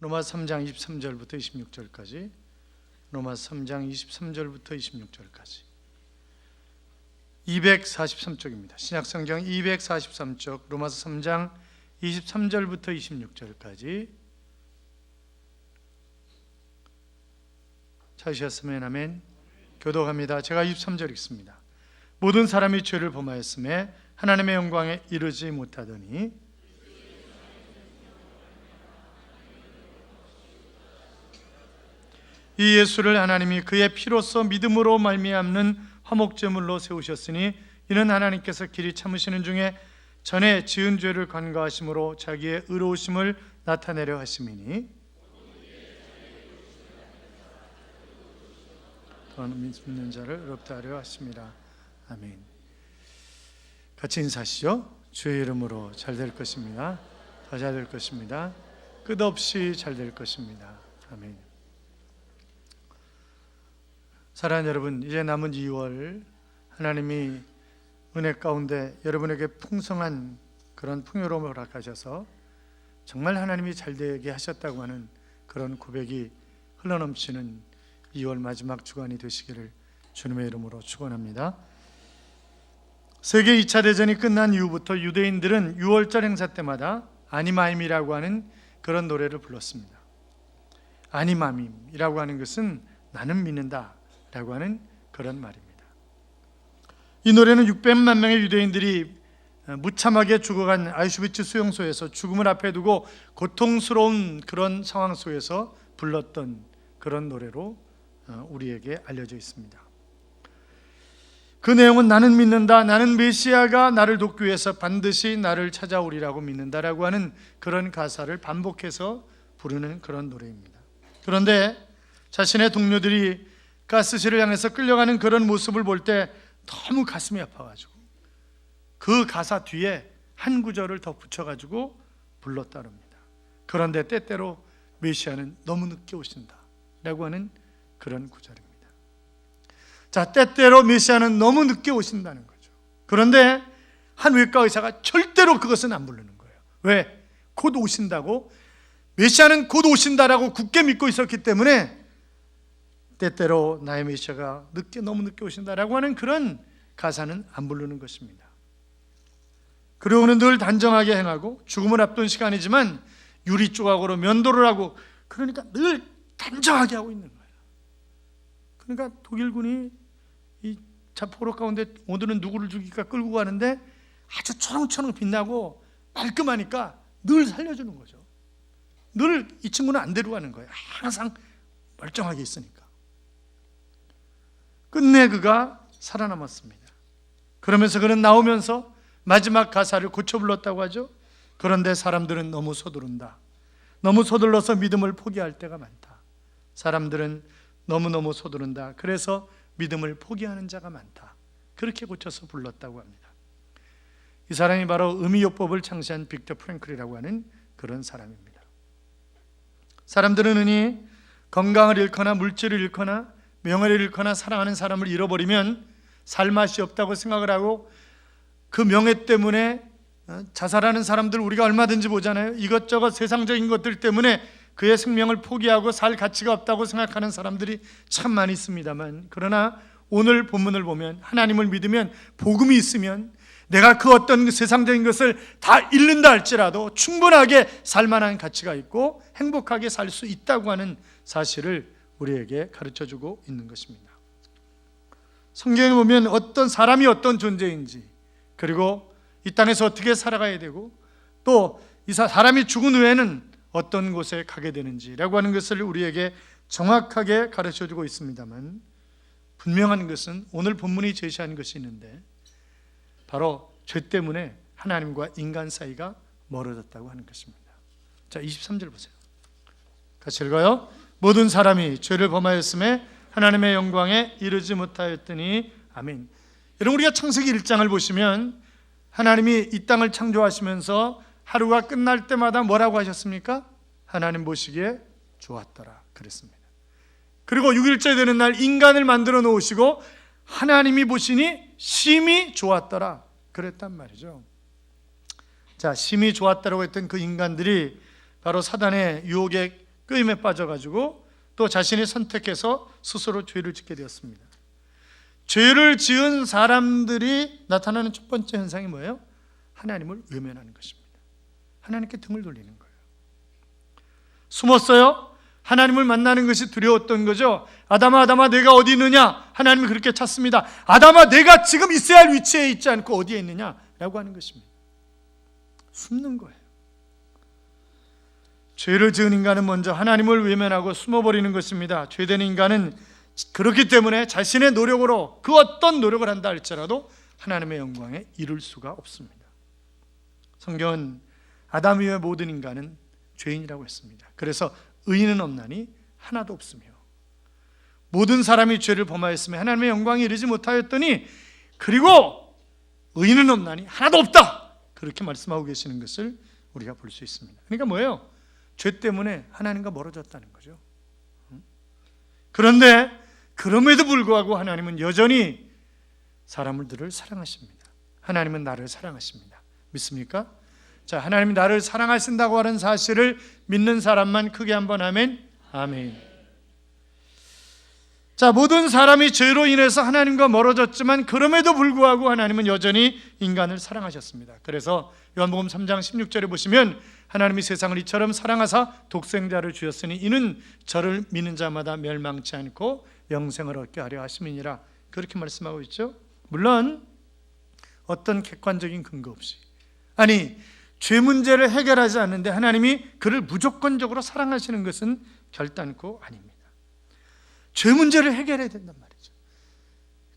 로마서 3장 23절부터 26절까지, 로마서 3장 23절부터 26절까지 243쪽입니다. 신약성경 243쪽 로마서 3장 23절부터 26절까지 찾으셨으면 아멘. 교독합니다. 제가 23절 읽습니다. 모든 사람이 죄를 범하였음에 하나님의 영광에 이르지 못하더니 이 예수를 하나님이 그의 피로써 믿음으로 말미암는 화목제물로 세우셨으니 이는 하나님께서 길이 참으시는 중에 전에 지은 죄를 간과하심으로 자기의 의로우심을 나타내려 하심이니 또한 믿는 자를 의롭다 하려 하심이라. 아멘. 같이 인사하시죠. 주의 이름으로 잘 될 것입니다. 더 잘 될 것입니다. 끝없이 잘 될 것입니다. 아멘. 사랑하는 여러분, 이제 남은 2월 하나님이 은혜 가운데 여러분에게 풍성한 그런 풍요로움을 허락하셔서 정말 하나님이 잘되게 하셨다고 하는 그런 고백이 흘러넘치는 2월 마지막 주간이 되시기를 주님의 이름으로 축원합니다. 세계 2차 대전이 끝난 이후부터 유대인들은 6월절 행사 때마다 아니마임이라고 하는 그런 노래를 불렀습니다. 아니마임이라고 하는 것은 나는 믿는다 라고 하는 그런 말입니다. 이 노래는 600만 명의 유대인들이 무참하게 죽어간 아우슈비츠 수용소에서 죽음을 앞에 두고 고통스러운 그런 상황 속에서 불렀던 그런 노래로 우리에게 알려져 있습니다. 그 내용은 나는 믿는다, 나는 메시아가 나를 돕기 위해서 반드시 나를 찾아오리라고 믿는다라고 하는 그런 가사를 반복해서 부르는 그런 노래입니다. 그런데 자신의 동료들이 가스실을 향해서 끌려가는 그런 모습을 볼 때 너무 가슴이 아파가지고 그 가사 뒤에 한 구절을 더 붙여가지고 불렀다 합니다. 그런데 때때로 메시아는 너무 늦게 오신다 라고 하는 그런 구절입니다. 자, 때때로 메시아는 너무 늦게 오신다는 거죠. 그런데 한 외과 의사가 절대로 그것은 안 부르는 거예요. 왜? 곧 오신다고, 메시아는 곧 오신다라고 굳게 믿고 있었기 때문에 때때로 나의 메시아가 너무 늦게 오신다라고 하는 그런 가사는 안 부르는 것입니다. 그리고는 늘 단정하게 행하고 죽음을 앞둔 시간이지만 유리 조각으로 면도를 하고, 그러니까 늘 단정하게 하고 있는 거예요. 그러니까 독일군이 이 자포로 가운데 오늘은 누구를 죽일까 끌고 가는데 아주 초롱초롱 빛나고 말끔하니까 늘 살려주는 거죠. 늘 이 친구는 안 데려가는 거예요. 항상 멀쩡하게 있으니까. 끝내 그가 살아남았습니다. 그러면서 그는 나오면서 마지막 가사를 고쳐 불렀다고 하죠. 그런데 사람들은 너무 서두른다. 너무 서둘러서 믿음을 포기할 때가 많다. 사람들은 너무너무 서두른다. 그래서 믿음을 포기하는 자가 많다. 그렇게 고쳐서 불렀다고 합니다. 이 사람이 바로 의미요법을 창시한 빅터 프랭클이라고 하는 그런 사람입니다. 사람들은 흔히 건강을 잃거나 물질을 잃거나 명예를 잃거나 사랑하는 사람을 잃어버리면 살맛이 없다고 생각을 하고 그 명예 때문에 자살하는 사람들 우리가 얼마든지 보잖아요. 이것저것 세상적인 것들 때문에 그의 생명을 포기하고 살 가치가 없다고 생각하는 사람들이 참 많이 있습니다만, 그러나 오늘 본문을 보면 하나님을 믿으면, 복음이 있으면 내가 그 어떤 세상적인 것을 다 잃는다 할지라도 충분하게 살만한 가치가 있고 행복하게 살 수 있다고 하는 사실을 우리에게 가르쳐주고 있는 것입니다. 성경에 보면 어떤 사람이 어떤 존재인지, 그리고 이 땅에서 어떻게 살아가야 되고 또 이 사람이 죽은 후에는 어떤 곳에 가게 되는지라고 하는 것을 우리에게 정확하게 가르쳐주고 있습니다만, 분명한 것은 오늘 본문이 제시하는 것이 있는데 바로 죄 때문에 하나님과 인간 사이가 멀어졌다고 하는 것입니다. 자, 23절 보세요. 같이 읽어요. 모든 사람이 죄를 범하였음에 하나님의 영광에 이르지 못하였더니. 아멘. 여러분, 우리가 창세기 1장을 보시면 하나님이 이 땅을 창조하시면서 하루가 끝날 때마다 뭐라고 하셨습니까? 하나님 보시기에 좋았더라 그랬습니다. 그리고 6일째 되는 날 인간을 만들어 놓으시고 하나님이 보시니 심히 좋았더라 그랬단 말이죠. 자, 심히 좋았다라고 했던 그 인간들이 바로 사단의 유혹에 끄임에 빠져가지고 또 자신이 선택해서 스스로 죄를 짓게 되었습니다. 죄를 지은 사람들이 나타나는 첫 번째 현상이 뭐예요? 하나님을 외면하는 것입니다. 하나님께 등을 돌리는 거예요. 숨었어요. 하나님을 만나는 것이 두려웠던 거죠. 아담아, 아담아, 내가 어디 있느냐? 하나님이 그렇게 찾습니다. 아담아, 내가 지금 있어야 할 위치에 있지 않고 어디에 있느냐? 라고 하는 것입니다. 숨는 거예요. 죄를 지은 인간은 먼저 하나님을 외면하고 숨어버리는 것입니다. 죄된 인간은 그렇기 때문에 자신의 노력으로 그 어떤 노력을 한다 할지라도 하나님의 영광에 이룰 수가 없습니다. 성경은 아담 이후의 모든 인간은 죄인이라고 했습니다. 그래서 의인은 없나니 하나도 없으며, 모든 사람이 죄를 범하였으며 하나님의 영광에 이르지 못하였더니 그리고 의인은 없나니 하나도 없다, 그렇게 말씀하고 계시는 것을 우리가 볼 수 있습니다. 그러니까 뭐예요? 죄 때문에 하나님과 멀어졌다는 거죠. 그런데 그럼에도 불구하고 하나님은 여전히 사람들을 사랑하십니다. 하나님은 나를 사랑하십니다. 믿습니까? 자, 하나님이 나를 사랑하신다고 하는 사실을 믿는 사람만 크게 한번 아멘. 아멘. 자, 모든 사람이 죄로 인해서 하나님과 멀어졌지만 그럼에도 불구하고 하나님은 여전히 인간을 사랑하셨습니다. 그래서 요한복음 3장 16절에 보시면 하나님이 세상을 이처럼 사랑하사 독생자를 주셨으니 이는 저를 믿는 자마다 멸망치 않고 영생을 얻게 하려 하심이니라, 그렇게 말씀하고 있죠. 물론 어떤 객관적인 근거 없이, 아니 죄 문제를 해결하지 않는데 하나님이 그를 무조건적으로 사랑하시는 것은 결단코 아닙니다. 죄 문제를 해결해야 된단 말이죠.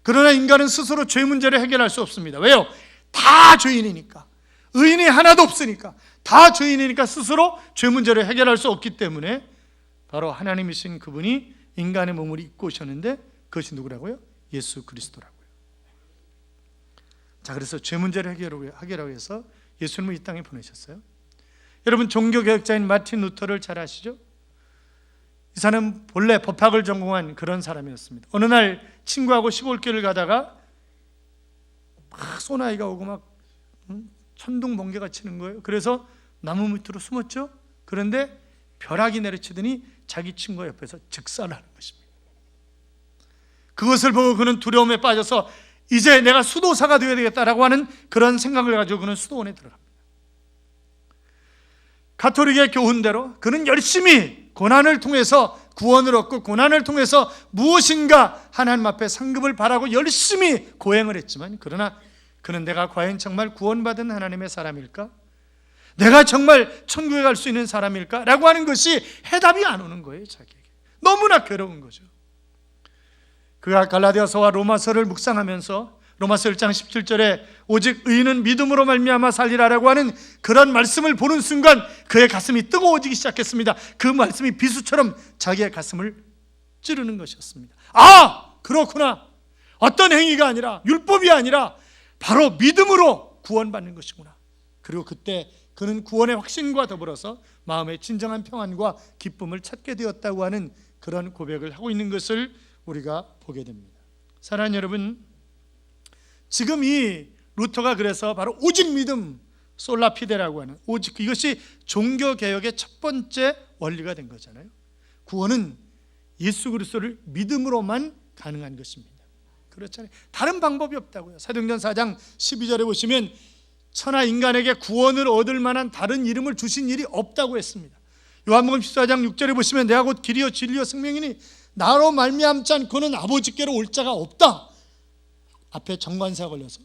그러나 인간은 스스로 죄 문제를 해결할 수 없습니다. 왜요? 다 죄인이니까, 의인이 하나도 없으니까, 다 죄인이니까 스스로 죄 문제를 해결할 수 없기 때문에 바로 하나님이신 그분이 인간의 몸을 입고 오셨는데 그것이 누구라고요? 예수 그리스도라고요. 자, 그래서 죄 문제를 해결하기 위해서 예수님을 이 땅에 보내셨어요. 여러분, 종교개혁자인 마틴 루터를 잘 아시죠? 이 사람은 본래 법학을 전공한 그런 사람이었습니다. 어느 날 친구하고 시골길을 가다가 막 소나기가 오고 막 천둥 번개가 치는 거예요. 그래서 나무 밑으로 숨었죠. 그런데 벼락이 내리치더니 자기 친구 옆에서 즉사하는 것입니다. 그것을 보고 그는 두려움에 빠져서 이제 내가 수도사가 되어야 되겠다라고 하는 그런 생각을 가지고 그는 수도원에 들어갑니다. 가톨릭의 교훈대로 그는 열심히 고난을 통해서 구원을 얻고 고난을 통해서 무엇인가 하나님 앞에 상급을 바라고 열심히 고행을 했지만, 그러나 그는 내가 과연 정말 구원받은 하나님의 사람일까? 내가 정말 천국에 갈 수 있는 사람일까? 라고 하는 것이 해답이 안 오는 거예요. 자기에게 너무나 괴로운 거죠. 그가 갈라디아서와 로마서를 묵상하면서 로마서 1장 17절에 오직 의인은 믿음으로 말미암아 살리라라고 하는 그런 말씀을 보는 순간 그의 가슴이 뜨거워지기 시작했습니다. 그 말씀이 비수처럼 자기의 가슴을 찌르는 것이었습니다. 아, 그렇구나. 어떤 행위가 아니라, 율법이 아니라 바로 믿음으로 구원받는 것이구나. 그리고 그때 그는 구원의 확신과 더불어서 마음의 진정한 평안과 기쁨을 찾게 되었다고 하는 그런 고백을 하고 있는 것을 우리가 보게 됩니다. 사랑하는 여러분, 지금 이 루터가 그래서 바로 오직 믿음, 솔라피데라고 하는 오직, 이것이 종교개혁의 첫 번째 원리가 된 거잖아요. 구원은 예수 그리스도를 믿음으로만 가능한 것입니다. 그렇잖아요. 다른 방법이 없다고요. 사도행전 4장 12절에 보시면 천하 인간에게 구원을 얻을 만한 다른 이름을 주신 일이 없다고 했습니다. 요한복음 14장 6절에 보시면 내가 곧 길이요 진리요 생명이니 나로 말미암지 않고는 아버지께로 올 자가 없다. 앞에 정관사가 걸려서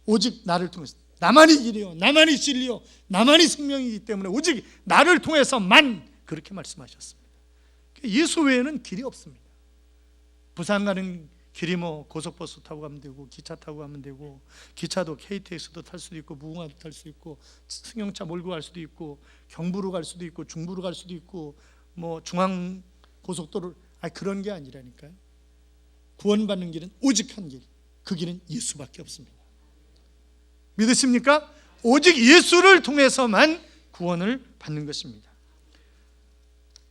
오직 나를 통해서, 나만이 길이요 나만이 진리요 나만이 생명이기 때문에 오직 나를 통해서만, 그렇게 말씀하셨습니다. 예수 외에는 길이 없습니다. 부산 가는 길이 뭐 고속버스 타고 가면 되고 기차 타고 가면 되고, 기차도 KTX도 탈 수도 있고 무궁화도 탈 수도 있고 승용차 몰고 갈 수도 있고 경부로 갈 수도 있고 중부로 갈 수도 있고 뭐 중앙 고속도로, 그런 게 아니라니까요. 구원받는 길은 오직 한 길, 그 길은 예수밖에 없습니다. 믿으십니까? 오직 예수를 통해서만 구원을 받는 것입니다.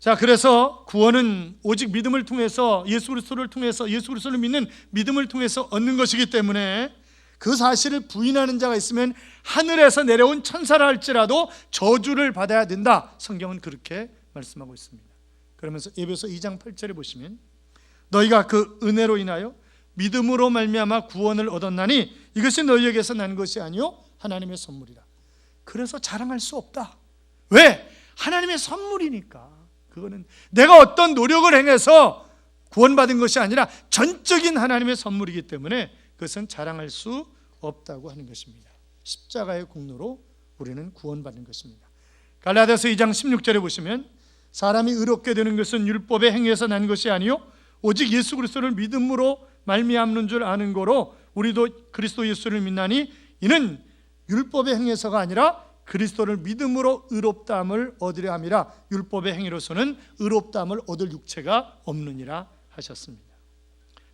자, 그래서 구원은 오직 믿음을 통해서, 예수 그리스도를 통해서, 예수 그리스도를 믿는 믿음을 통해서 얻는 것이기 때문에 그 사실을 부인하는 자가 있으면 하늘에서 내려온 천사라 할지라도 저주를 받아야 된다. 성경은 그렇게 말씀하고 있습니다. 그러면서 에베소 2장 8절에 보시면 너희가 그 은혜로 인하여 믿음으로 말미암아 구원을 얻었나니 이것이 너희에게서 난 것이 아니요 하나님의 선물이라. 그래서 자랑할 수 없다. 왜? 하나님의 선물이니까. 그거는 내가 어떤 노력을 행해서 구원받은 것이 아니라 전적인 하나님의 선물이기 때문에 그것은 자랑할 수 없다고 하는 것입니다. 십자가의 공로로 우리는 구원받은 것입니다. 갈라디아서 2장 16절에 보시면 사람이 의롭게 되는 것은 율법의 행위에서 난 것이 아니요 오직 예수 그리스도를 믿음으로 말미암는 줄 아는 거로 우리도 그리스도 예수를 믿나니 이는 율법의 행위에서가 아니라 그리스도를 믿음으로 의롭다함을 얻으려 함이라. 율법의 행위로서는 의롭다함을 얻을 육체가 없느니라 하셨습니다.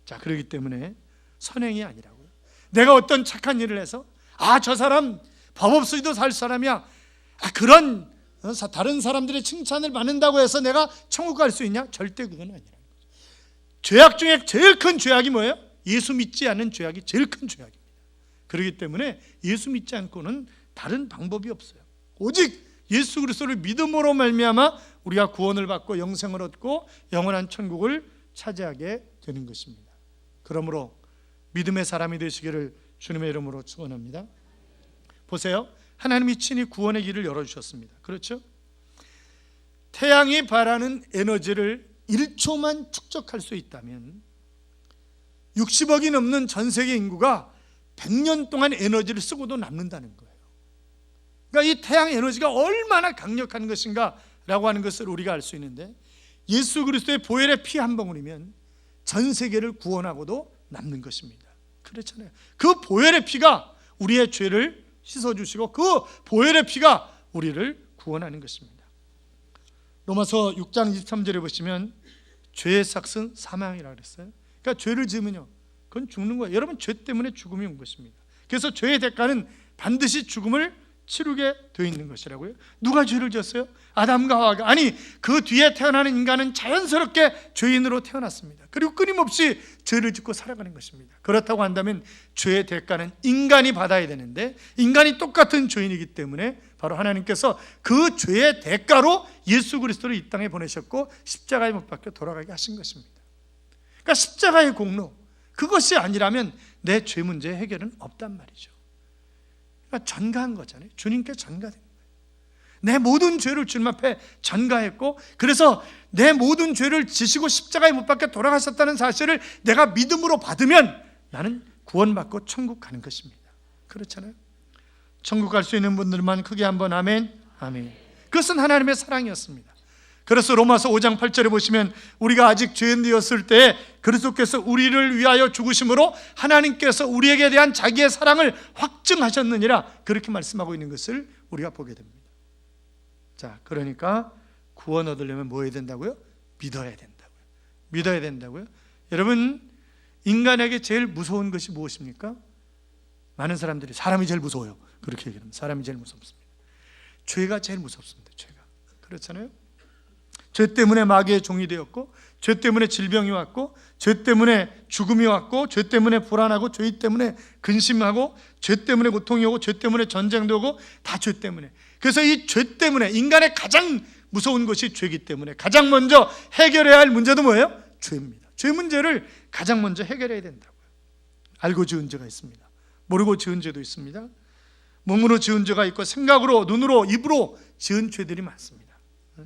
자, 그렇기 때문에 선행이 아니라고요. 내가 어떤 착한 일을 해서 저 사람 법 없이도 살 사람이야, 그런 다른 사람들의 칭찬을 받는다고 해서 내가 천국 갈 수 있냐? 절대 그건 아니라는 거죠. 죄악 중에 제일 큰 죄악이 뭐예요? 예수 믿지 않는 죄악이 제일 큰 죄악입니다. 그렇기 때문에 예수 믿지 않고는 다른 방법이 없어요. 오직 예수 그리스도를 믿음으로 말미암아 우리가 구원을 받고 영생을 얻고 영원한 천국을 차지하게 되는 것입니다. 그러므로 믿음의 사람이 되시기를 주님의 이름으로 축원합니다. 보세요. 하나님이 친히 구원의 길을 열어주셨습니다. 그렇죠? 태양이 발하는 에너지를 1초만 축적할 수 있다면 60억이 넘는 전 세계 인구가 100년 동안 에너지를 쓰고도 남는다는 거예요. 그러니까 이 태양 에너지가 얼마나 강력한 것인가 라고 하는 것을 우리가 알 수 있는데, 예수 그리스도의 보혈의 피 한 방울이면 전 세계를 구원하고도 남는 것입니다. 그렇잖아요. 그 보혈의 피가 우리의 죄를 씻어주시고 그 보혈의 피가 우리를 구원하는 것입니다. 로마서 6장 23절에 보시면 죄의 삭은 사망이라고 그랬어요. 그러니까 죄를 지으면요, 그건 죽는 거예요. 여러분, 죄 때문에 죽음이 온 것입니다. 그래서 죄의 대가는 반드시 죽음을 치르게 되어 있는 것이라고요. 누가 죄를 지었어요? 아담과 하와가. 아니, 그 뒤에 태어나는 인간은 자연스럽게 죄인으로 태어났습니다. 그리고 끊임없이 죄를 짓고 살아가는 것입니다. 그렇다고 한다면 죄의 대가는 인간이 받아야 되는데 인간이 똑같은 죄인이기 때문에 바로 하나님께서 그 죄의 대가로 예수 그리스도를 이 땅에 보내셨고 십자가에 못 박혀 돌아가게 하신 것입니다. 그러니까 십자가의 공로, 그것이 아니라면 내 죄 문제의 해결은 없단 말이죠. 그러니까 전가한 거잖아요. 주님께 전가된 거예요. 내 모든 죄를 주님 앞에 전가했고, 그래서 내 모든 죄를 지시고 십자가에 못 박혀 돌아가셨다는 사실을 내가 믿음으로 받으면 나는 구원받고 천국 가는 것입니다. 그렇잖아요. 천국 갈 수 있는 분들만 크게 한번 아멘. 아멘. 그것은 하나님의 사랑이었습니다. 그래서 로마서 5장 8절에 보시면 우리가 아직 죄인 되었을 때 그리스도께서 우리를 위하여 죽으심으로 하나님께서 우리에게 대한 자기의 사랑을 확증하셨느니라, 그렇게 말씀하고 있는 것을 우리가 보게 됩니다. 자, 그러니까 구원 얻으려면 뭐 해야 된다고요? 믿어야 된다고요. 믿어야 된다고요. 여러분, 인간에게 제일 무서운 것이 무엇입니까? 많은 사람들이 사람이 제일 무서워요, 그렇게 얘기합니다. 사람이 제일 무섭습니다. 죄가 제일 무섭습니다. 죄가. 그렇잖아요. 죄 때문에 마귀의 종이 되었고, 죄 때문에 질병이 왔고, 죄 때문에 죽음이 왔고, 죄 때문에 불안하고, 죄 때문에 근심하고, 죄 때문에 고통이 오고, 죄 때문에 전쟁도 오고, 다 죄 때문에. 그래서 이 죄 때문에 인간의 가장 무서운 것이 죄이기 때문에 가장 먼저 해결해야 할 문제도 뭐예요? 죄입니다. 죄 문제를 가장 먼저 해결해야 된다고요. 알고 지은 죄가 있습니다. 모르고 지은 죄도 있습니다. 몸으로 지은 죄가 있고 생각으로, 눈으로, 입으로 지은 죄들이 많습니다.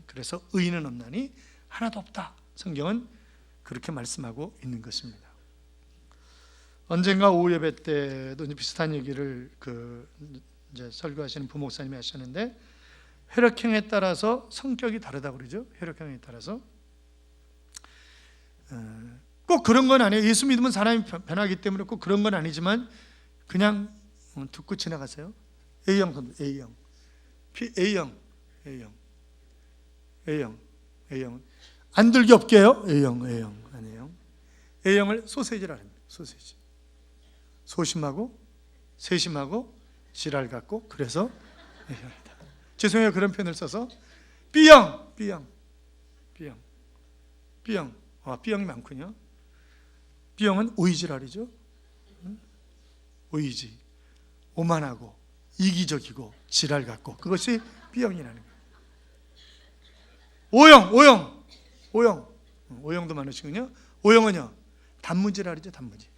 그래서 의인은 없나니 하나도 없다. 성경은 그렇게 말씀하고 있는 것입니다. 언젠가 오후 예배 때도 비슷한 얘기를 이제 설교하시는 부목사님이 하셨는데, 혈액형에 따라서 성격이 다르다고 그러죠. 혈액형에 따라서 꼭 그런 건 아니에요. 예수 믿으면 사람이 변하기 때문에 꼭 그런 건 아니지만 그냥 듣고 지나가세요. A형, A형, A형. 안 들기 없게 해요. A형 아니에요. A형을 소세지라 합니다. 소세지. 소심하고 세심하고 지랄 같고, 그래서 A형이다. 죄송해요, 그런 표현을 써서. B형. B형이 많군요. B형은 오이지랄이죠. 오이지, 오만하고 이기적이고 지랄 같고, 그것이 B형이라는 거예요. 오형도 많으시군요. 오형은요, 단무지라 그러죠. 단무지.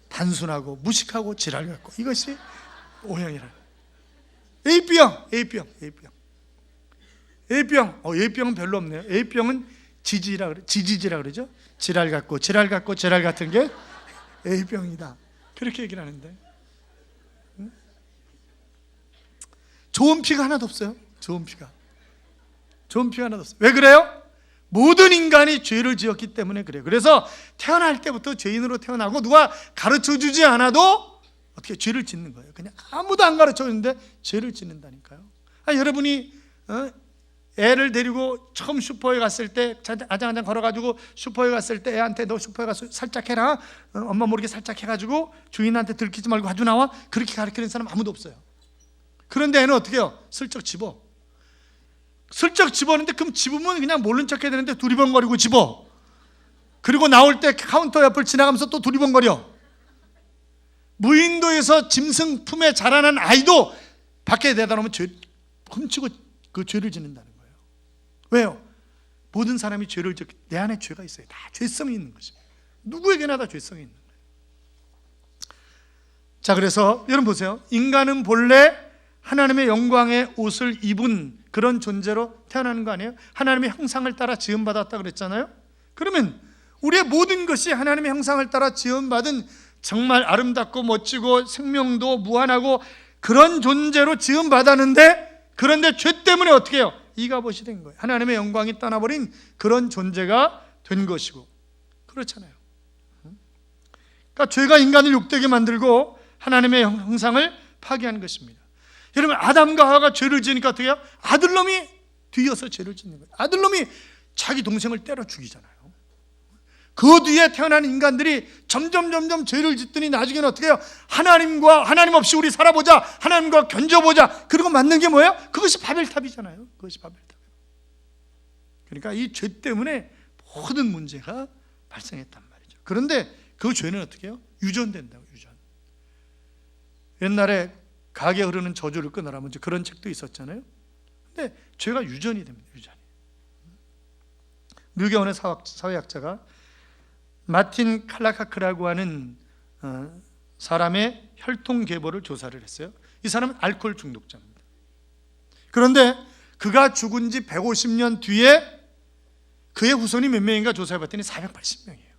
단순하고 무식하고 지랄 같고, 이것이 O형이라. A병은 별로 없네요. A병은 지지라 그러죠. 지랄 같고 지랄 같은 게 A병이다. 그렇게 얘기를 하는데, 좋은 피가 하나도 없어요. 좋은 피가 하나도 없어요. 왜 그래요? 모든 인간이 죄를 지었기 때문에 그래요. 그래서 태어날 때부터 죄인으로 태어나고 누가 가르쳐 주지 않아도 어떻게 죄를 짓는 거예요. 그냥 아무도 안 가르쳐 주는데 죄를 짓는다니까요. 여러분이 애를 데리고 처음 슈퍼에 갔을 때, 아장아장 걸어가지고 슈퍼에 갔을 때 애한테 너 슈퍼에 가서 살짝 해라, 엄마 모르게 살짝 해가지고 주인한테 들키지 말고 가지고 나와, 그렇게 가르치는 사람 아무도 없어요. 그런데 애는 어떻게 해요? 슬쩍 집었는데, 그럼 집으면 그냥 모른 척 해야 되는데 두리번거리고 집어. 그리고 나올 때 카운터 옆을 지나가면서 또 두리번거려. 무인도에서 짐승 품에 자라난 아이도 밖에 내다 놓으면 훔치고 그 죄를 짓는다는 거예요. 왜요? 모든 사람이 죄를 짓고, 내 안에 죄가 있어요. 다 죄성이 있는 것입니다. 누구에게나 다 죄성이 있는 거예요. 자, 그래서 여러분 보세요. 인간은 본래 하나님의 영광의 옷을 입은 그런 존재로 태어나는 거 아니에요? 하나님의 형상을 따라 지음받았다 그랬잖아요. 그러면 우리의 모든 것이 하나님의 형상을 따라 지음받은 정말 아름답고 멋지고 생명도 무한하고 그런 존재로 지음받았는데, 그런데 죄 때문에 어떻게 해요? 이가봇이 된 거예요. 하나님의 영광이 떠나버린 그런 존재가 된 것이고, 그렇잖아요. 그러니까 죄가 인간을 욕되게 만들고 하나님의 형상을 파괴한 것입니다. 여러분, 아담과 하와가 죄를 지으니까 어떻게 해요? 아들놈이 뒤이어서 죄를 짓는 거예요. 아들놈이 자기 동생을 때려 죽이잖아요. 그 뒤에 태어난 인간들이 점점 죄를 짓더니 나중에는 어떻게 해요? 하나님 없이 우리 살아보자, 하나님과 견뎌보자, 그리고 만든 게 뭐예요? 그것이 바벨탑이잖아요. 그것이 바벨탑. 그러니까 이 죄 때문에 모든 문제가 발생했단 말이죠. 그런데 그 죄는 어떻게 해요? 유전된다고. 유전. 옛날에 가게 흐르는 저주를 끊으라면 그런 책도 있었잖아요. 근데 죄가 유전이 됩니다. 유전이. 류경원의 사회학자가 마틴 칼라카크라고 하는 사람의 혈통 계보를 조사를 했어요. 이 사람은 알코올 중독자입니다. 그런데 그가 죽은 지 150년 뒤에 그의 후손이 몇 명인가 조사해봤더니 480명이에요.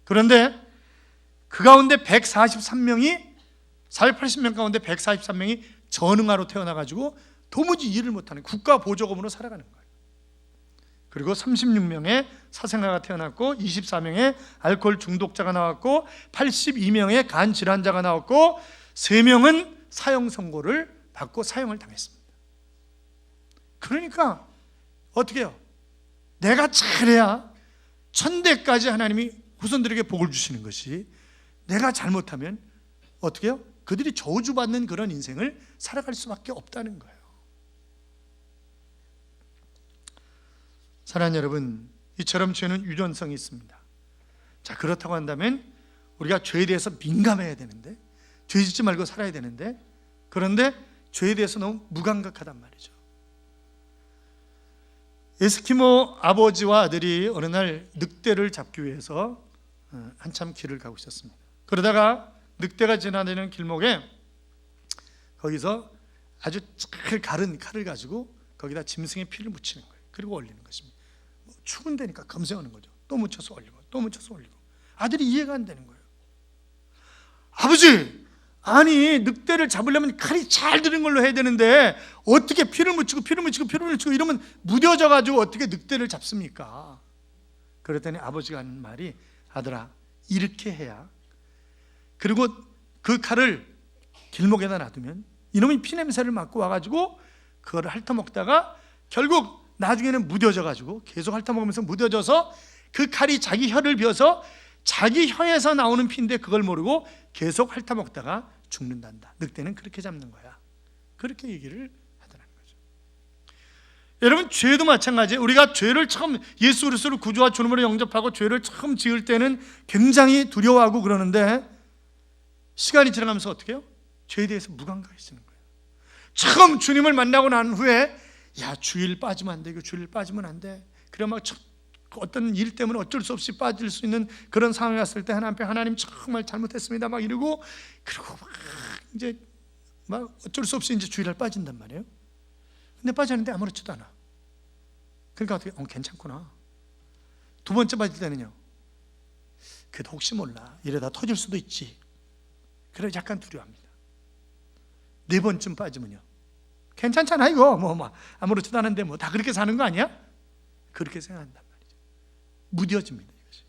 그런데 그 가운데 480명 가운데 143명이 전응아로 태어나가지고 도무지 일을 못하는 국가 보조금으로 살아가는 거예요. 그리고 36명의 사생아가 태어났고, 24명의 알코올 중독자가 나왔고, 82명의 간 질환자가 나왔고, 3명은 사형 선고를 받고 사형을 당했습니다. 그러니까 어떻게 해요? 내가 잘해야 천대까지 하나님이 후손들에게 복을 주시는 것이, 내가 잘못하면 어떻게 해요? 그들이 저주받는 그런 인생을 살아갈 수밖에 없다는 거예요. 사랑하는 여러분, 이처럼 죄는 유전성이 있습니다. 자, 그렇다고 한다면 우리가 죄에 대해서 민감해야 되는데, 죄 짓지 말고 살아야 되는데, 그런데 죄에 대해서 너무 무감각하단 말이죠. 에스키모 아버지와 아들이 어느 날 늑대를 잡기 위해서 한참 길을 가고 있었습니다. 그러다가 늑대가 지나다니는 길목에 거기서 아주 잘 가른 칼을 가지고 거기다 짐승의 피를 묻히는 거예요. 그리고 올리는 것입니다. 추운 데니까 검색하는 거죠. 또 묻혀서 올리고 또 묻혀서 올리고. 아들이 이해가 안 되는 거예요. 아버지, 아니 늑대를 잡으려면 칼이 잘 들은 걸로 해야 되는데 어떻게 피를 묻히고 이러면 무뎌져 가지고 어떻게 늑대를 잡습니까? 그랬더니 아버지가 하는 말이, 아들아, 이렇게 해야, 그리고 그 칼을 길목에다 놔두면 이놈이 피냄새를 맡고 와가지고 그거를 핥아먹다가 결국 나중에는 무뎌져가지고 계속 핥아먹으면서 무뎌져서 그 칼이 자기 혀를 베어서 자기 혀에서 나오는 피인데 그걸 모르고 계속 핥아먹다가 죽는단다. 늑대는 그렇게 잡는 거야. 그렇게 얘기를 하더라는 거죠. 여러분, 죄도 마찬가지예요. 우리가 죄를 처음, 예수 그리스도를 구주와 주님으로 영접하고 죄를 처음 지을 때는 굉장히 두려워하고 그러는데, 시간이 지나가면서 어떻게 해요? 죄에 대해서 무감각해지는 거예요. 처음 주님을 만나고 난 후에, 야, 주일 빠지면 안 돼, 이거 주일 빠지면 안 돼, 그래 막 어떤 일 때문에 어쩔 수 없이 빠질 수 있는 그런 상황이 왔을 때 하나님 앞에 하나님 정말 잘못했습니다 막 이러고, 그리고 막 이제 막 어쩔 수 없이 이제 주일날 빠진단 말이에요. 근데 빠졌는데 아무렇지도 않아. 그러니까 어떻게 괜찮구나. 두 번째 빠질 때는요, 그래도 혹시 몰라 이러다 터질 수도 있지. 그래 약간 두려워합니다. 네 번쯤 빠지면요, 괜찮잖아 이거 뭐 아무렇지도 않은데 뭐 다 그렇게 사는 거 아니야? 그렇게 생각한단 말이죠. 무뎌집니다. 이것이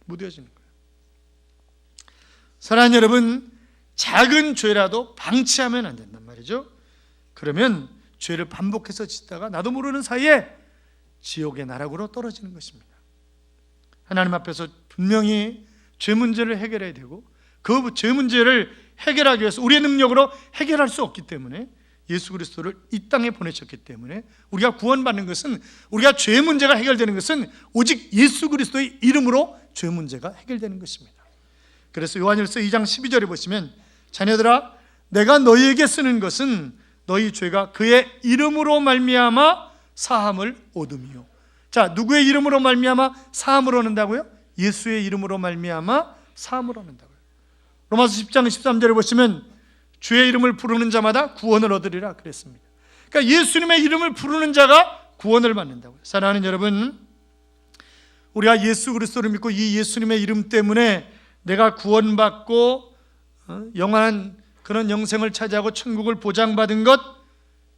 무뎌지는 거예요. 사랑하는 여러분, 작은 죄라도 방치하면 안 된단 말이죠. 그러면 죄를 반복해서 짓다가 나도 모르는 사이에 지옥의 나락으로 떨어지는 것입니다. 하나님 앞에서 분명히 죄 문제를 해결해야 되고, 그 죄 문제를 해결하기 위해서 우리의 능력으로 해결할 수 없기 때문에 예수 그리스도를 이 땅에 보내셨기 때문에 우리가 구원받는 것은, 우리가 죄 문제가 해결되는 것은 오직 예수 그리스도의 이름으로 죄 문제가 해결되는 것입니다. 그래서 요한일서 2장 12절에 보시면, 자녀들아 내가 너희에게 쓰는 것은 너희 죄가 그의 이름으로 말미암아 사함을 얻음이요. 자, 누구의 이름으로 말미암아 사함을 얻는다고요? 예수의 이름으로 말미암아 사함을 얻는다고요. 로마서 10장 13절에 보시면 주의 이름을 부르는 자마다 구원을 얻으리라 그랬습니다. 그러니까 예수님의 이름을 부르는 자가 구원을 받는다고요. 사랑하는 여러분, 우리가 예수 그리스도를 믿고 이 예수님의 이름 때문에 내가 구원받고 영원한 그런 영생을 차지하고 천국을 보장받은 것,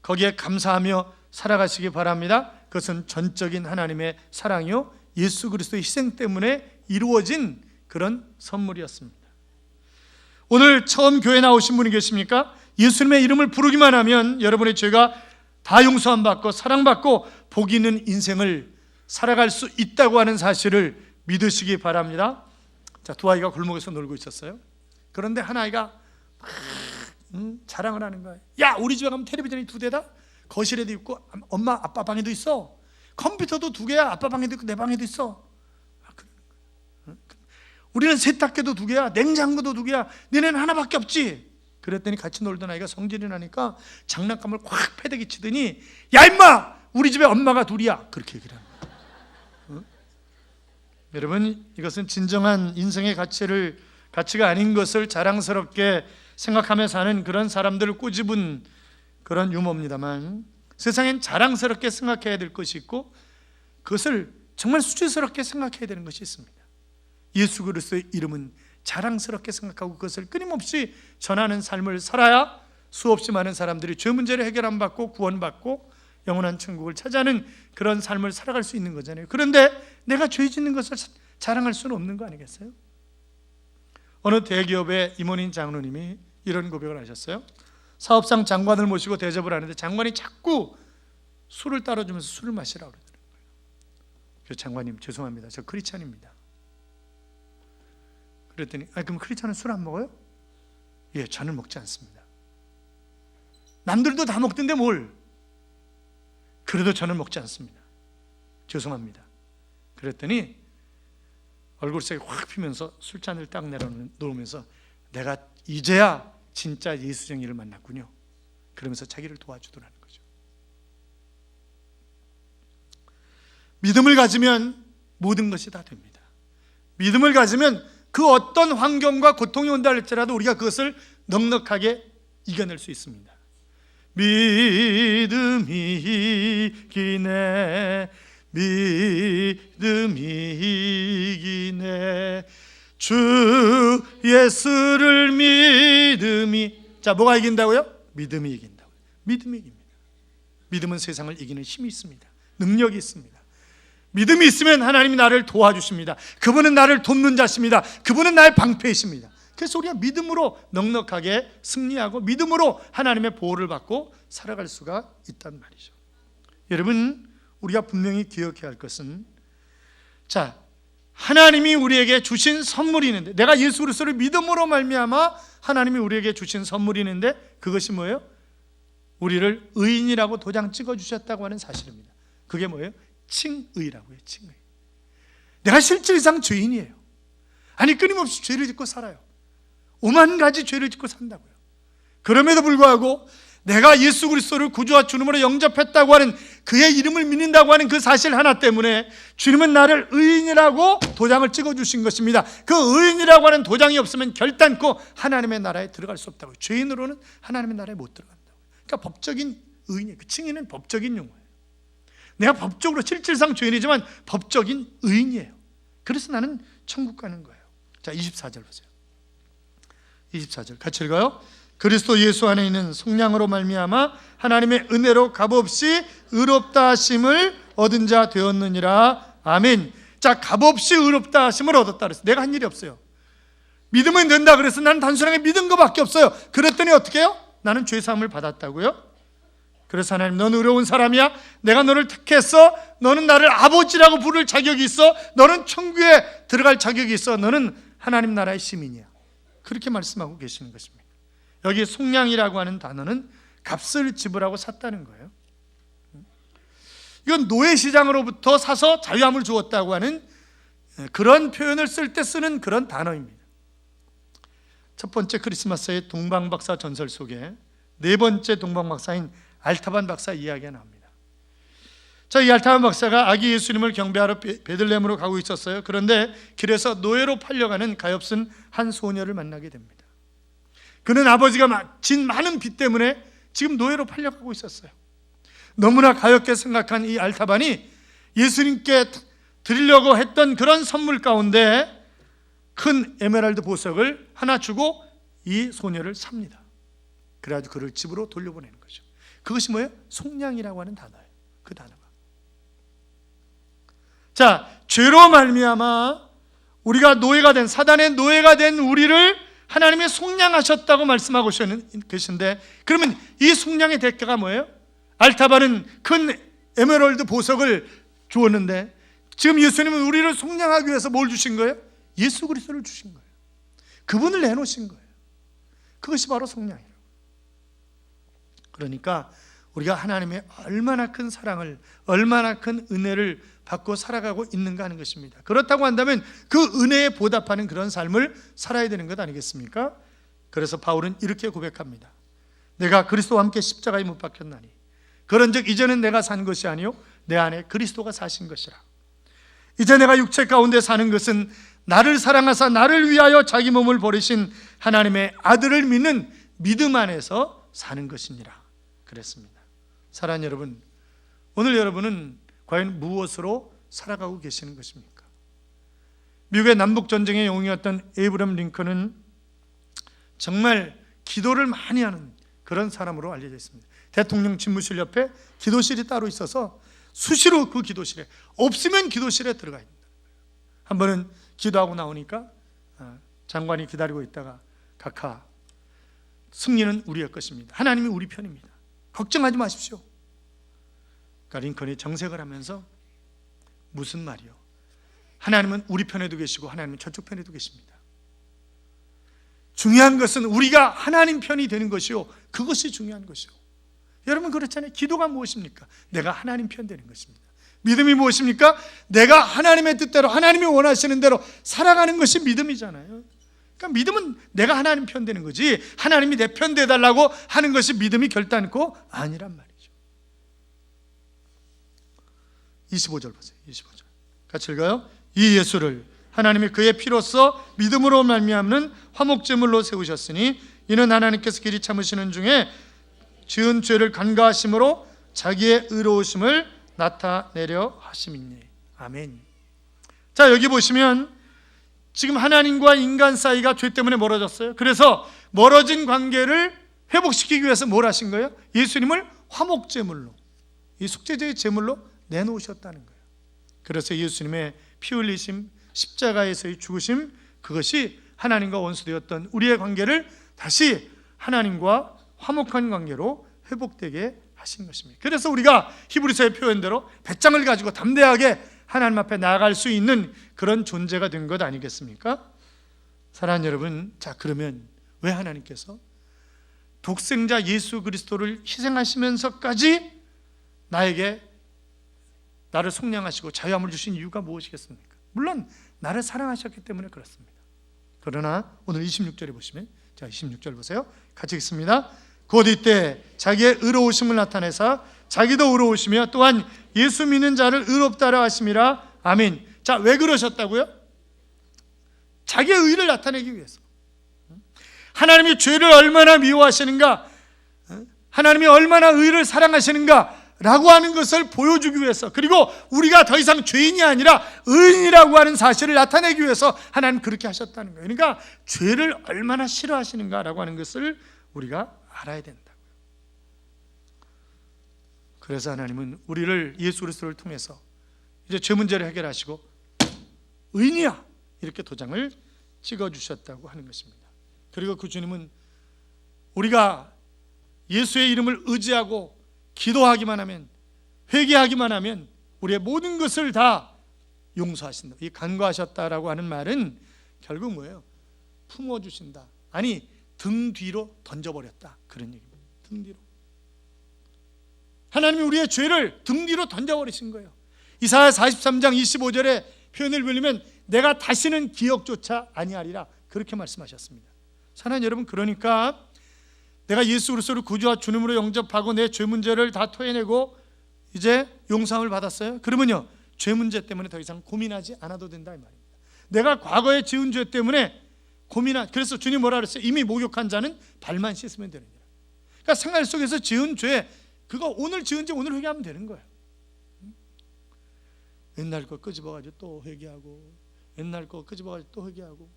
거기에 감사하며 살아가시기 바랍니다. 그것은 전적인 하나님의 사랑이요 예수 그리스도의 희생 때문에 이루어진 그런 선물이었습니다. 오늘 처음 교회 나오신 분이 계십니까? 예수님의 이름을 부르기만 하면 여러분의 죄가 다 용서함 받고 사랑받고 복 있는 인생을 살아갈 수 있다고 하는 사실을 믿으시기 바랍니다. 자, 두 아이가 골목에서 놀고 있었어요. 그런데 한 아이가 막 자랑을 하는 거예요. 야, 우리 집에 가면 텔레비전이 2대다. 거실에도 있고 엄마 아빠 방에도 있어. 컴퓨터도 2개야. 아빠 방에도 있고 내 방에도 있어. 우리는 세탁기도 2개야. 냉장고도 2개야. 너네는 하나밖에 없지. 그랬더니 같이 놀던 아이가 성질이 나니까 장난감을 콱 패대기 치더니, 야 임마, 우리 집에 엄마가 2이야. 그렇게 얘기를 합니다. 여러분, 이것은 진정한 인생의 가치가 아닌 것을 자랑스럽게 생각하며 사는 그런 사람들을 꼬집은 그런 유머입니다만, 세상엔 자랑스럽게 생각해야 될 것이 있고 그것을 정말 수치스럽게 생각해야 되는 것이 있습니다. 예수 그리스도의 이름은 자랑스럽게 생각하고 그것을 끊임없이 전하는 삶을 살아야 수없이 많은 사람들이 죄 문제를 해결함 받고 구원받고 영원한 천국을 찾아가는 그런 삶을 살아갈 수 있는 거잖아요. 그런데 내가 죄 짓는 것을 자랑할 수는 없는 거 아니겠어요? 어느 대기업의 임원인 장로님이 이런 고백을 하셨어요. 사업상 장관을 모시고 대접을 하는데 장관이 자꾸 술을 따라주면서 술을 마시라고 그러더라고요. 그 장관님, 죄송합니다. 저 크리스찬입니다. 그랬더니, 그럼 크리스찬은 술 안 먹어요? 예, 저는 먹지 않습니다. 남들도 다 먹던데 뭘? 그래도 저는 먹지 않습니다. 죄송합니다. 그랬더니 얼굴색이 확 피면서 술잔을 딱 내려놓으면서, 내가 이제야 진짜 예수쟁이를 만났군요. 그러면서 자기를 도와주더라는 거죠. 믿음을 가지면 모든 것이 다 됩니다. 믿음을 가지면 그 어떤 환경과 고통이 온다 할지라도 우리가 그것을 넉넉하게 이겨낼 수 있습니다. 믿음이 이기네, 믿음이 이기네, 주 예수를 믿음이. 자, 뭐가 이긴다고요? 믿음이 이긴다고요. 믿음이 이깁니다. 믿음은 세상을 이기는 힘이 있습니다. 능력이 있습니다. 믿음이 있으면 하나님이 나를 도와주십니다. 그분은 나를 돕는 자십니다. 그분은 나의 방패이십니다. 그래서 우리가 믿음으로 넉넉하게 승리하고 믿음으로 하나님의 보호를 받고 살아갈 수가 있단 말이죠. 여러분, 우리가 분명히 기억해야 할 것은, 자, 하나님이 우리에게 주신 선물이 있는데, 내가 예수 그리스도를 믿음으로 말미암아 하나님이 우리에게 주신 선물이 있는데, 그것이 뭐예요? 우리를 의인이라고 도장 찍어주셨다고 하는 사실입니다. 그게 뭐예요? 칭의라고요. 칭의. 내가 실질상 죄인이에요. 아니, 끊임없이 죄를 짓고 살아요. 오만 가지 죄를 짓고 산다고요. 그럼에도 불구하고 내가 예수 그리스도를 구주와 주님으로 영접했다고 하는, 그의 이름을 믿는다고 하는 그 사실 하나 때문에 주님은 나를 의인이라고 도장을 찍어주신 것입니다. 그 의인이라고 하는 도장이 없으면 결단코 하나님의 나라에 들어갈 수 없다고요. 죄인으로는 하나님의 나라에 못 들어간다고요. 그러니까 법적인 의인이에요. 그 칭의는 법적인 용어예요. 내가 법적으로 실질상 죄인이지만 법적인 의인이에요. 그래서 나는 천국 가는 거예요. 자, 24절 보세요. 24절 같이 읽어요. 그리스도 예수 안에 있는 속량으로 말미암아 하나님의 은혜로 값없이 의롭다 하심을 얻은 자 되었느니라. 아멘. 자, 값없이 의롭다 하심을 얻었다 그랬어요. 내가 한 일이 없어요. 믿으면 된다 그래서 나는 단순하게 믿은 것밖에 없어요. 그랬더니 어떻게 해요? 나는 죄사함을 받았다고요? 그래서 하나님, 넌 의로운 사람이야. 내가 너를 택했어. 너는 나를 아버지라고 부를 자격이 있어. 너는 천국에 들어갈 자격이 있어. 너는 하나님 나라의 시민이야. 그렇게 말씀하고 계시는 것입니다. 여기 속량이라고 하는 단어는 값을 지불하고 샀다는 거예요. 이건 노예시장으로부터 사서 자유함을 주었다고 하는 그런 표현을 쓸 때 쓰는 그런 단어입니다. 첫 번째 크리스마스의 동방박사 전설 속에 네 번째 동방박사인 알타반 박사 이야기가 나옵니다. 자, 이 알타반 박사가 아기 예수님을 경배하러 베들레헴으로 가고 있었어요. 그런데 길에서 노예로 팔려가는 가엾은 한 소녀를 만나게 됩니다. 그는 아버지가 진 많은 빚 때문에 지금 노예로 팔려가고 있었어요. 너무나 가엾게 생각한 이 알타반이 예수님께 드리려고 했던 그런 선물 가운데 큰 에메랄드 보석을 하나 주고 이 소녀를 삽니다. 그래가지고 그를 집으로 돌려보내는 거죠. 그것이 뭐예요? 속량이라고 하는 단어예요. 그 단어가. 자, 죄로 말미암아 우리가 노예가 된, 사단의 노예가 된 우리를 하나님이 속량하셨다고 말씀하고 계신데, 그러면 이 속량의 대가가 뭐예요? 알타반은 큰 에메랄드 보석을 주었는데 지금 예수님은 우리를 속량하기 위해서 뭘 주신 거예요? 예수 그리스도를 주신 거예요. 그분을 내놓으신 거예요. 그것이 바로 속량이에요. 그러니까 우리가 하나님의 얼마나 큰 사랑을, 얼마나 큰 은혜를 받고 살아가고 있는가 하는 것입니다. 그렇다고 한다면 그 은혜에 보답하는 그런 삶을 살아야 되는 것 아니겠습니까? 그래서 바울은 이렇게 고백합니다. 내가 그리스도와 함께 십자가에 못 박혔나니 그런즉 이제는 내가 산 것이 아니요 내 안에 그리스도가 사신 것이라. 이제 내가 육체 가운데 사는 것은 나를 사랑하사 나를 위하여 자기 몸을 버리신 하나님의 아들을 믿는 믿음 안에서 사는 것이니라 그랬습니다. 사랑하는 여러분, 오늘 여러분은 과연 무엇으로 살아가고 계시는 것입니까? 미국의 남북전쟁의 영웅이었던 에이브럼 링컨은 정말 기도를 많이 하는 그런 사람으로 알려져 있습니다. 대통령 집무실 옆에 기도실이 따로 있어서 수시로 그 기도실에, 없으면 기도실에 들어가 있는 거예요. 한 번은 기도하고 나오니까 장관이 기다리고 있다가 각하, 승리는 우리의 것입니다. 하나님이 우리 편입니다. 걱정하지 마십시오. 그러니까 링컨이 정색을 하면서 무슨 말이요? 하나님은 우리 편에도 계시고 하나님은 저쪽 편에도 계십니다. 중요한 것은 우리가 하나님 편이 되는 것이요, 그것이 중요한 것이요. 여러분 그렇잖아요. 기도가 무엇입니까? 내가 하나님 편 되는 것입니다. 믿음이 무엇입니까? 내가 하나님의 뜻대로, 하나님이 원하시는 대로 살아가는 것이 믿음이잖아요. 그러니까 믿음은 내가 하나님 편 되는 거지, 하나님이 내 편 되달라고 하는 것이 믿음이 결단코 아니란 말이죠. 25절 보세요. 25절 같이 읽어요. 이 예수를 하나님이 그의 피로써 믿음으로 말미암는 화목제물로 세우셨으니 이는 하나님께서 길이 참으시는 중에 지은 죄를 간과하심으로 자기의 의로우심을 나타내려 하심이니. 아멘. 자, 여기 보시면 지금 하나님과 인간 사이가 죄 때문에 멀어졌어요. 그래서 멀어진 관계를 회복시키기 위해서 뭘 하신 거예요? 예수님을 화목제물로, 이 속죄제의 제물로 내놓으셨다는 거예요. 그래서 예수님의 피 흘리심, 십자가에서의 죽으심, 그것이 하나님과 원수되었던 우리의 관계를 다시 하나님과 화목한 관계로 회복되게 하신 것입니다. 그래서 우리가 히브리서의 표현대로 배짱을 가지고 담대하게 하나님 앞에 나아갈 수 있는 그런 존재가 된 것 아니겠습니까? 사랑하는 여러분, 자, 그러면 왜 하나님께서 독생자 예수 그리스도를 희생하시면서까지 나를 속량하시고 자유함을 주신 이유가 무엇이겠습니까? 물론 나를 사랑하셨기 때문에 그렇습니다. 그러나 오늘 26절에 보시면, 자, 26절 보세요. 같이 읽습니다. 곧 이때 자기의 의로우심을 나타내사 자기도 의로우시며 또한 예수 믿는 자를 의롭다라 하심이라. 아멘. 자, 왜 그러셨다고요? 자기의 의를 나타내기 위해서. 하나님이 죄를 얼마나 미워하시는가, 하나님이 얼마나 의를 사랑하시는가 라고 하는 것을 보여주기 위해서, 그리고 우리가 더 이상 죄인이 아니라 의인이라고 하는 사실을 나타내기 위해서 하나님 그렇게 하셨다는 거예요. 그러니까 죄를 얼마나 싫어하시는가 라고 하는 것을 우리가 알아야 된다고요. 그래서 하나님은 우리를 예수 그리스도를 통해서 이제 죄 문제를 해결하시고 의인이야 이렇게 도장을 찍어주셨다고 하는 것입니다. 그리고 그 주님은 우리가 예수의 이름을 의지하고 기도하기만 하면, 회개하기만 하면 우리의 모든 것을 다 용서하신다. 이 간과하셨다라고 하는 말은 결국 뭐예요? 품어주신다. 아니, 등 뒤로 던져버렸다, 그런 얘기입니다. 등 뒤로. 하나님이 우리의 죄를 등 뒤로 던져버리신 거예요. 이사야 43장 25절에 표현을 빌리면 내가 다시는 기억조차 아니하리라, 그렇게 말씀하셨습니다. 사랑하는 여러분, 그러니까 내가 예수 그리스도를 구주와 주님으로 영접하고 내 죄 문제를 다 토해내고 이제 용서함을 받았어요. 그러면요, 죄 문제 때문에 더 이상 고민하지 않아도 된다 이 말입니다. 내가 과거에 지은 죄 때문에 그래서 주님 뭐라 그랬어요? 이미 목욕한 자는 발만 씻으면 되느니라. 그러니까 생활 속에서 지은 죄, 그거 오늘 지은 죄 오늘 회개하면 되는 거예요. 옛날 거 끄집어가지고 또 회개하고, 옛날 거 끄집어가지고 또 회개하고.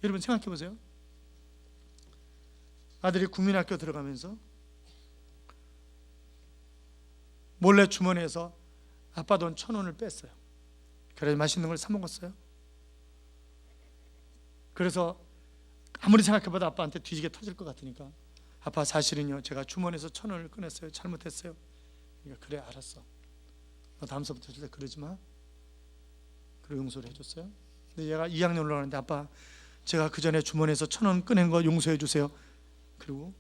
여러분 생각해 보세요. 아들이 국민학교 들어가면서 몰래 주머니에서 아빠 돈 1,000원을 뺐어요. 그래서 맛있는 걸 사 먹었어요. 그래서 아무리 생각해봐도 아빠한테 뒤지게 터질 것 같으니까, 아빠 사실은요 제가 주머니에서 1,000원을 꺼냈어요. 잘못했어요. 그러니까 그래 알았어, 너 다음서부터 절대 그러지 마. 그리고 용서를 해줬어요. 근데 얘가 2학년 올라가는데 아빠 제가 그 전에 주머니에서 1,000원 꺼낸 거 용서해 주세요. 그리고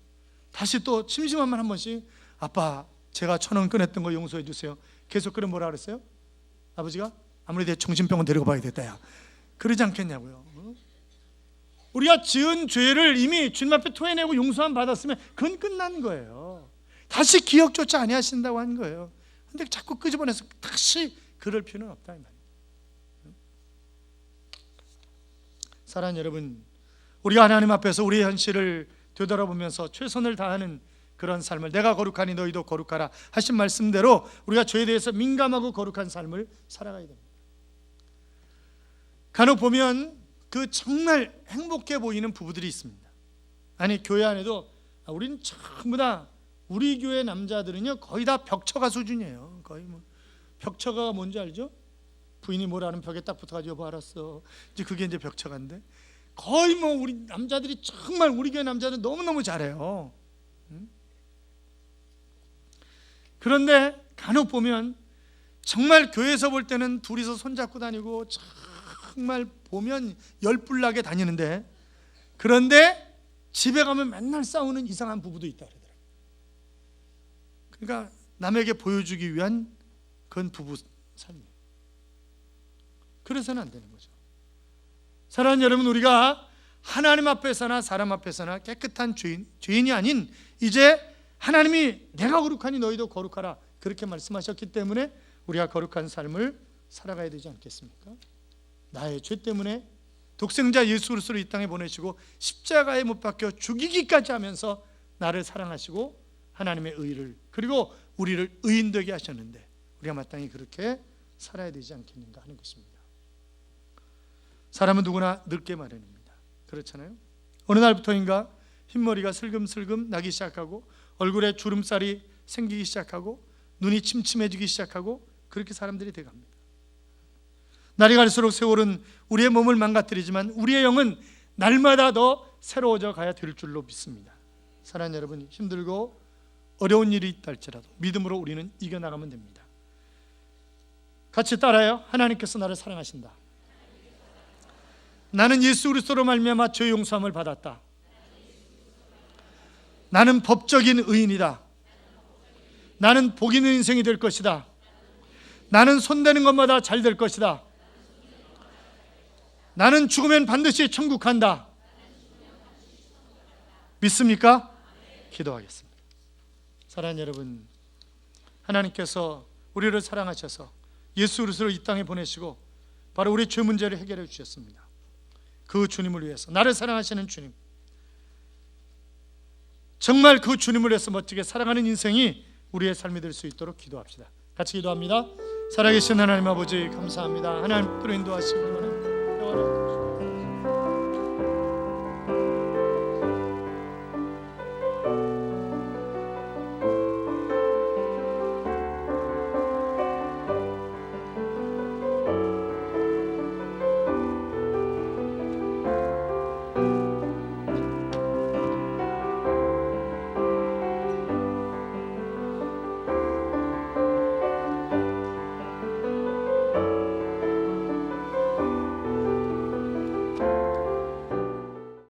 다시 또 심심하면 한 번씩 아빠 제가 1,000원 꺼냈던 거 용서해 주세요. 계속 그래 뭐라 그랬어요? 아버지가 아무리 내 정신병원 데리고 봐야겠다 야, 그러지 않겠냐고요. 우리가 지은 죄를 이미 주님 앞에 토해내고 용서함 받았으면 그건 끝난 거예요. 다시 기억조차 아니하신다고 하는 거예요. 근데 자꾸 끄집어내서 다시 그럴 필요는 없다 이 말이에요. 사랑하는 여러분, 우리가 하나님 앞에서 우리의 현실을 되돌아보면서 최선을 다하는 그런 삶을, 내가 거룩하니 너희도 거룩하라 하신 말씀대로 우리가 죄에 대해서 민감하고 거룩한 삶을 살아가야 됩니다. 간혹 보면 그 정말 행복해 보이는 부부들이 있습니다. 아니, 교회 안에도 우리는 전부 다, 우리 교회 남자들은요 거의 다 벽처가 수준이에요. 거의 뭐 벽처가 뭔지 알죠? 부인이 뭐라는 벽에 딱 붙어가지고 여보 알았어, 이제 그게 이제 벽처가인데, 거의 뭐 우리 남자들이 정말, 우리 교회 남자들 너무너무 잘해요. 그런데 간혹 보면 정말 교회에서 볼 때는 둘이서 손잡고 다니고 정말 보면 열불나게 다니는데, 그런데 집에 가면 맨날 싸우는 이상한 부부도 있다 그러더라고요. 그러니까 남에게 보여주기 위한 그건 부부 삶이에요. 그래서는 안 되는 거죠. 사랑하는 여러분, 우리가 하나님 앞에서나 사람 앞에서나 깨끗한 죄인이 아닌, 이제 하나님이 내가 거룩하니 너희도 거룩하라 그렇게 말씀하셨기 때문에 우리가 거룩한 삶을 살아가야 되지 않겠습니까? 나의 죄 때문에 독생자 예수 그리스도를 이 땅에 보내시고 십자가에 못 박혀 죽이기까지 하면서 나를 사랑하시고 하나님의 의를, 그리고 우리를 의인되게 하셨는데 우리가 마땅히 그렇게 살아야 되지 않겠는가 하는 것입니다. 사람은 누구나 늙게 마련입니다. 그렇잖아요. 어느 날부터인가 흰머리가 슬금슬금 나기 시작하고 얼굴에 주름살이 생기기 시작하고 눈이 침침해지기 시작하고 그렇게 사람들이 돼갑니다. 날이 갈수록 세월은 우리의 몸을 망가뜨리지만 우리의 영은 날마다 더 새로워져 가야 될 줄로 믿습니다. 사랑하는 여러분, 힘들고 어려운 일이 있다 할지라도 믿음으로 우리는 이겨나가면 됩니다. 같이 따라요. 하나님께서 나를 사랑하신다. 나는 예수 그리스도로 말미암아 죄 용서함을 받았다. 나는 법적인 의인이다. 나는 복 있는 인생이 될 것이다. 나는 손대는 것마다 잘 될 것이다. 나는 죽으면 반드시 천국 간다. 믿습니까? 기도하겠습니다. 사랑하는 여러분, 하나님께서 우리를 사랑하셔서 예수 그리스도를 이 땅에 보내시고 바로 우리 죄 문제를 해결해 주셨습니다. 그 주님을 위해서, 나를 사랑하시는 주님, 정말 그 주님을 위해서 멋지게 살아가는 인생이 우리의 삶이 될 수 있도록 기도합시다. 같이 기도합니다. 살아계신 하나님 아버지 감사합니다. 하나님께로 인도하시기 원합니다.